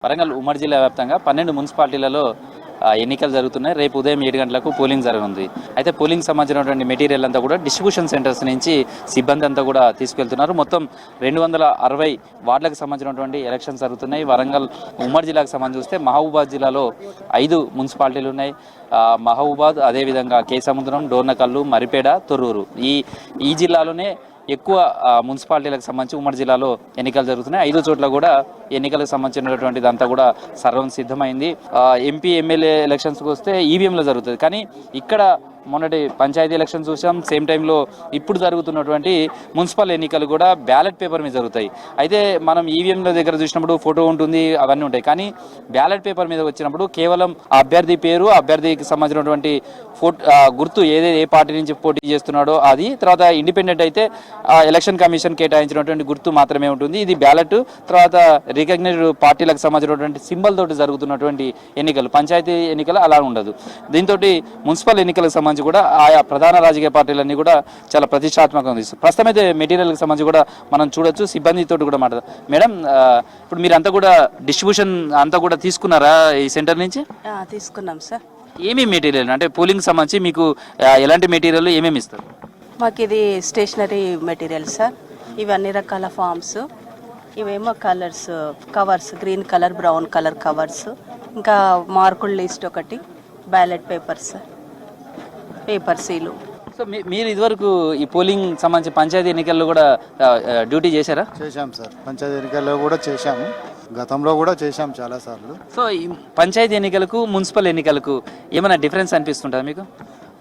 వరంగల్ ఉమ్మడి జిల్లా వ్యాప్తంగా 12 మున్సిపాలిటీలలో ఎన్నికలు జరుగుతున్నాయి. రేపు ఉదయం 7 గంటలకు పోలింగ్ జరగనుంది. అయితే పోలింగ్ సంబంధించినటువంటి మెటీరియల్ అంతా కూడా డిస్ట్రిబ్యూషన్ సెంటర్స్ నుంచి సిబ్బంది అంతా కూడా తీసుకెళ్తున్నారు. మొత్తం 260 వార్డులకు సంబంధించినటువంటి ఎలక్షన్స్ జరుగుతున్నాయి. వరంగల్ ఉమ్మడి జిల్లాకు సంబంధించి చూస్తే మహబూబాద్ జిల్లాలో 5 మున్సిపాలిటీలు ఉన్నాయి. మహబూబాద్, అదేవిధంగా కేసముద్రం, డోర్నకల్లు, మరిపేడ, తొర్రూరు ఈ జిల్లాలోనే ఎక్కువ మున్సిపాలిటీలకు సంబంధించి ఉమ్మడి జిల్లాలో ఎన్నికలు జరుగుతున్నాయి. 5 చోట్ల కూడా ఎన్నికలకు సంబంధించినటువంటిది అంతా కూడా సర్వం సిద్ధమైంది. ఎంపీ ఎమ్మెల్యే ఎలక్షన్స్కి వస్తే ఈవీఎంలో జరుగుతుంది. కానీ ఇక్కడ మొన్నటి పంచాయతీ ఎలక్షన్ చూసాం. సేమ్ టైంలో ఇప్పుడు జరుగుతున్నటువంటి మున్సిపల్ ఎన్నికలు కూడా బ్యాలెట్ పేపర్ మీద జరుగుతాయి. అయితే మనం ఈవీఎంల దగ్గర చూసినప్పుడు ఫోటో ఉంటుంది, అవన్నీ ఉంటాయి. కానీ బ్యాలెట్ పేపర్ మీద వచ్చినప్పుడు కేవలం అభ్యర్థి పేరు, అభ్యర్థికి సంబంధించినటువంటి గుర్తు ఏ పార్టీ నుంచి పోటీ చేస్తున్నాడో అది, తర్వాత ఇండిపెండెంట్ అయితే ఎలక్షన్ కమిషన్ కేటాయించినటువంటి గుర్తు మాత్రమే ఉంటుంది. ఇది బ్యాలెట్. తర్వాత రికగ్నైజ్డ్ పార్టీలకు సంబంధించినటువంటి సింబల్ తోటి జరుగుతున్నటువంటి ఎన్నికలు. పంచాయతీ ఎన్నికలు అలా ఉండదు. దీంతో మున్సిపల్ ఎన్నికలకు సంబంధించి కూడా ఆయా ప్రధాన రాజకీయ పార్టీలన్నీ కూడా చాలా ప్రతిష్టాత్మకంగా తీస్తారు. ప్రస్తుతం అయితే మెటీరియల్కి సంబంధించి కూడా మనం చూడొచ్చు. సిబ్బందితో కూడా మాట్లాడదాం. మేడం, ఇప్పుడు మీరు అంతా కూడా డిస్ట్రిబ్యూషన్ అంతా కూడా తీసుకున్నారా ఈ సెంటర్ నుంచి? తీసుకున్నాం సార్. ఏమేమి మెటీరియల్ అంటే పోలింగ్ సంబంధించి మీకు ఎలాంటి మెటీరియల్ ఏమేమి ఇస్తారు? మాకు ఇది స్టేషనరీ మెటీరియల్ సార్. ఇవి అన్ని రకాల ఫామ్స్, ఇవేమో covers, green colour, brown colour covers, ఇంకా మార్కుల లిస్ట్ ఒకటి, ballot papers, paper seal. So మీరు ఇదివరకు ఈ పోలింగ్ సంబంధించి పంచాయతీ ఎన్నికల్లో కూడా డ్యూటీ చేశారా? చేశాం సార్. పంచాయతీ ఎన్నికల్లో కూడా చేశాము, గతంలో కూడా చేశాం చాలాసార్లు. సో ఈ పంచాయతీ ఎన్నికలకు మున్సిపల్ ఎన్నికలకు ఏమైనా డిఫరెన్స్ అనిపిస్తుంటుందా మీకు?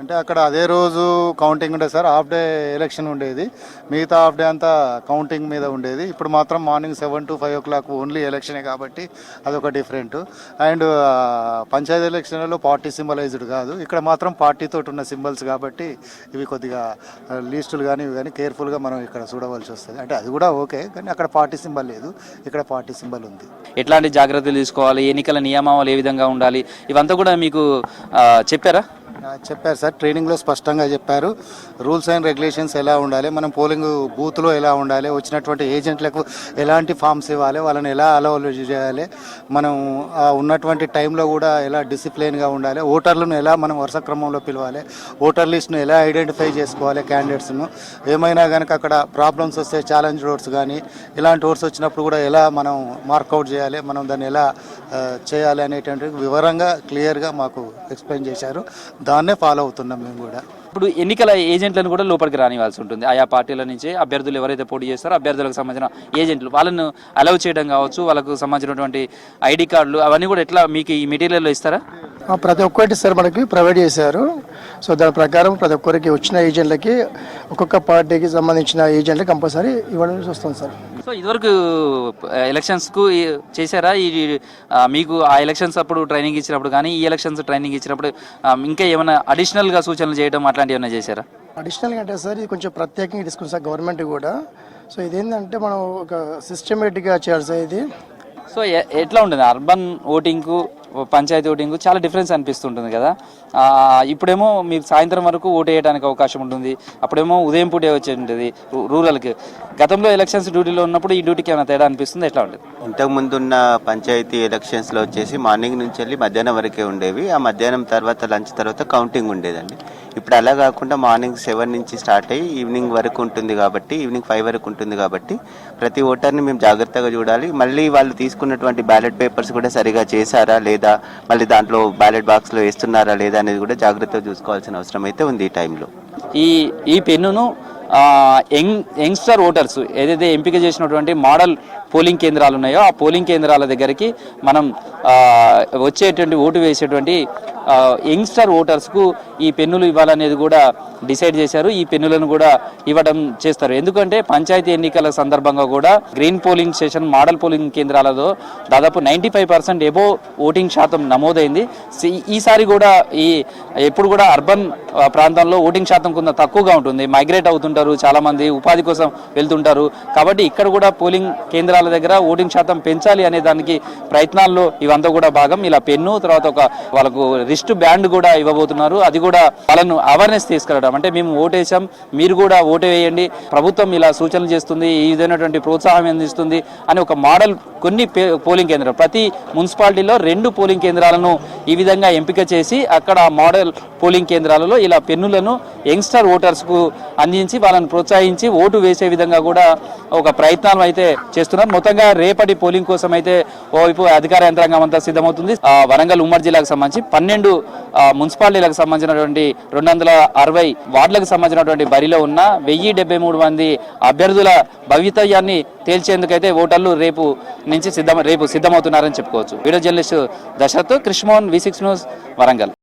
అంటే అక్కడ అదే రోజు కౌంటింగ్ ఉండేది సార్. హాఫ్ డే ఎలక్షన్ ఉండేది, మిగతా హాఫ్ డే అంతా కౌంటింగ్ మీద ఉండేది. ఇప్పుడు మాత్రం మార్నింగ్ 7 to 5 o'clock ఓన్లీ ఎలక్షనే కాబట్టి అదొక డిఫరెంట్. అండ్ పంచాయతీ ఎలక్షన్లలో పార్టీ సింబలైజ్డ్ కాదు, ఇక్కడ మాత్రం పార్టీతో ఉన్న సింబల్స్ కాబట్టి ఇవి కొద్దిగా లిస్టులు కానీ ఇవి కానీ కేర్ఫుల్గా మనం ఇక్కడ చూడవలసి వస్తుంది. అంటే అది కూడా ఓకే, కానీ అక్కడ పార్టీ సింబల్ లేదు, ఇక్కడ పార్టీ సింబల్ ఉంది. ఎట్లాంటి జాగ్రత్తలు తీసుకోవాలి, ఎన్నికల నియమావళి ఏ విధంగా ఉండాలి, ఇవంతా కూడా మీకు చెప్పారా? చెప్పారు సార్. ట్రైనింగ్లో స్పష్టంగా చెప్పారు. రూల్స్ అండ్ రెగ్యులేషన్స్ ఎలా ఉండాలి, మనం పోలింగ్ బూత్లో ఎలా ఉండాలి, వచ్చినటువంటి ఏజెంట్లకు ఎలాంటి ఫామ్స్ ఇవ్వాలి, వాళ్ళని ఎలా అలౌ చేయాలి, మనం ఉన్నటువంటి టైంలో కూడా ఎలా డిసిప్లిన్గా ఉండాలి, ఓటర్లను ఎలా మనం వరుస క్రమంలో పిలవాలి, ఓటర్ లిస్ట్ను ఎలా ఐడెంటిఫై చేసుకోవాలి, క్యాండిడేట్స్ను ఏమైనా కనుక అక్కడ ప్రాబ్లమ్స్ వస్తే ఛాలెంజ్ ఓట్స్ కానీ ఇలాంటి ఓట్స్ వచ్చినప్పుడు కూడా ఎలా మనం మార్కౌట్ చేయాలి, మనం దాన్ని ఎలా చేయాలి అనేటువంటి వివరంగా క్లియర్గా మాకు ఎక్స్ప్లెయిన్ చేశారు. దాన్నే ఫాలో అవుతున్నాం మేము కూడా. ఇప్పుడు ఎన్నికల ఏజెంట్లను కూడా లోపలికి రానివ్వాల్సి ఉంటుంది. ఆయా పార్టీల నుంచి అభ్యర్థులు ఎవరైతే పోటీ చేస్తారో అభ్యర్థులకు సంబంధించిన ఏజెంట్లు వాళ్ళను అలౌ చేయడం కావచ్చు, వాళ్ళకు సంబంధించినటువంటి ఐడి కార్డులు అవన్నీ కూడా ఎట్లా మీకు ఈ మెటీరియల్లో ఇస్తారా? ప్రతి ఒక్కటి సార్ మనకి ప్రొవైడ్ చేశారు. సో దాని ప్రకారం ప్రతి ఒక్కరికి వచ్చిన ఏజెంట్లకి ఒక్కొక్క పార్టీకి సంబంధించిన ఏజెంట్లకి కంపల్సరీ ఇవ్వాల్సి వస్తుంది సార్. సో ఇదివరకు ఎలక్షన్స్కు చేశారా? మీకు ఆ ఎలక్షన్స్ అప్పుడు ట్రైనింగ్ ఇచ్చినప్పుడు కానీ ఈ ఎలక్షన్స్ ట్రైనింగ్ ఇచ్చినప్పుడు ఇంకా ఏమైనా అడిషనల్గా సూచనలు చేయడం అట్లాంటివి ఏమైనా చేశారా? అడిషనల్గా అంటే సార్ ఇది కొంచెం ప్రత్యేకంగా తీసుకుంది సార్ గవర్నమెంట్ కూడా. సో ఇదేంటంటే మనం ఒక సిస్టమేటిక్గా చేయాలి సార్ ఇది. సో ఎట్లా ఉంటుంది అర్బన్ ఓటింగ్కు పంచాయతీ ఓటింగ్ చాలా డిఫరెన్స్ అనిపిస్తుంటుంది కదా. ఇప్పుడేమో మీకు సాయంత్రం వరకు ఓటు వేయడానికి అవకాశం ఉంటుంది, అప్పుడేమో ఉదయం పూటే వచ్చి ఉంటుంది రూరల్కి. గతంలో ఎలక్షన్స్ డ్యూటీలో ఉన్నప్పుడు ఈ డ్యూటీకి ఏమైనా తేడా అనిపిస్తుంది? ఎట్లా ఉంటుంది? ఇంతకుముందు ఉన్న పంచాయతీ ఎలక్షన్స్లో వచ్చేసి మార్నింగ్ నుంచి వెళ్ళి మధ్యాహ్నం వరకే ఉండేవి. ఆ మధ్యాహ్నం తర్వాత లంచ్ తర్వాత కౌంటింగ్ ఉండేదండి. ఇప్పుడు అలా కాకుండా మార్నింగ్ 7 నుంచి స్టార్ట్ అయ్యి ఈవినింగ్ వరకు ఉంటుంది కాబట్టి, ఈవినింగ్ 5 వరకు ఉంటుంది కాబట్టి ప్రతి ఓటర్ని మేము జాగ్రత్తగా చూడాలి. మళ్ళీ వాళ్ళు తీసుకున్నటువంటి బ్యాలెట్ పేపర్స్ కూడా సరిగా చేశారా లేదా, మళ్ళీ దాంట్లో బ్యాలెట్ బాక్స్లో వేస్తున్నారా లేదా అనేది కూడా జాగ్రత్తగా చూసుకోవాల్సిన అవసరం అయితే ఉంది ఈ టైంలో. ఈ పెన్నును యంగ్స్టర్ ఓటర్స్ ఏదైతే ఎంపిక చేసినటువంటి మోడల్ పోలింగ్ కేంద్రాలు ఉన్నాయో ఆ పోలింగ్ కేంద్రాల దగ్గరికి మనం వచ్చేటువంటి ఓటు వేసేటువంటి యంగ్స్టర్ ఓటర్స్కు ఈ పెన్నులు ఇవ్వాలనేది కూడా డిసైడ్ చేశారు. ఈ పెన్నులను కూడా ఇవ్వడం చేస్తారు. ఎందుకంటే పంచాయతీ ఎన్నికల సందర్భంగా కూడా green polling station model polling కేంద్రాలలో దాదాపు 95% ఎబో ఓటింగ్ శాతం నమోదైంది. ఈసారి కూడా ఎప్పుడు కూడా అర్బన్ ప్రాంతంలో ఓటింగ్ శాతం కొంత తక్కువగా ఉంటుంది. మైగ్రేట్ అవుతుంటారు, చాలా మంది ఉపాధి కోసం వెళ్తుంటారు. కాబట్టి ఇక్కడ కూడా పోలింగ్ కేంద్రాల కేంద్రాల దగ్గర ఓటింగ్ శాతం పెంచాలి అనే దానికి ప్రయత్నాల్లో ఇవంతా కూడా భాగం. ఇలా పెన్ను తర్వాత ఒక వాళ్ళకు రిస్ట్ బ్యాండ్ కూడా ఇవ్వబోతున్నారు. అది కూడా వాళ్ళను అవేర్నెస్ తీసుకురావడం, అంటే మేము ఓటేసాం మీరు కూడా ఓటు వేయండి, ప్రభుత్వం ఇలా సూచనలు చేస్తుంది, ఈ విధమైనటువంటి ప్రోత్సాహం అందిస్తుంది అని ఒక మోడల్ కొన్ని పోలింగ్ కేంద్రాలు ప్రతి మున్సిపాలిటీలో 2 పోలింగ్ కేంద్రాలను ఈ విధంగా ఎంపిక చేసి అక్కడ మోడల్ పోలింగ్ కేంద్రాలలో ఇలా పెన్నులను యంగ్స్టర్ ఓటర్స్కు అందించి వాళ్ళని ప్రోత్సహించి ఓటు వేసే విధంగా కూడా ఒక ప్రయత్నాలు అయితే చేస్తున్నారు. మొత్తంగా రేపటి పోలింగ్ కోసం అయితే ఓవైపు అధికార యంత్రాంగం అంతా సిద్ధమవుతుంది. వరంగల్ ఉమ్మడి జిల్లాకు సంబంధించి 12 మున్సిపాలిటీలకు సంబంధించినటువంటి 260 వార్డులకు సంబంధించినటువంటి బరిలో ఉన్న 1073 మంది అభ్యర్థుల భవితవ్యాన్ని తేల్చేందుకైతే ఓటర్లు రేపు సిద్ధమవుతున్నారని చెప్పుకోవచ్చు. Video journalist Dashrath, Krishnamohan, V6 news, Warangal.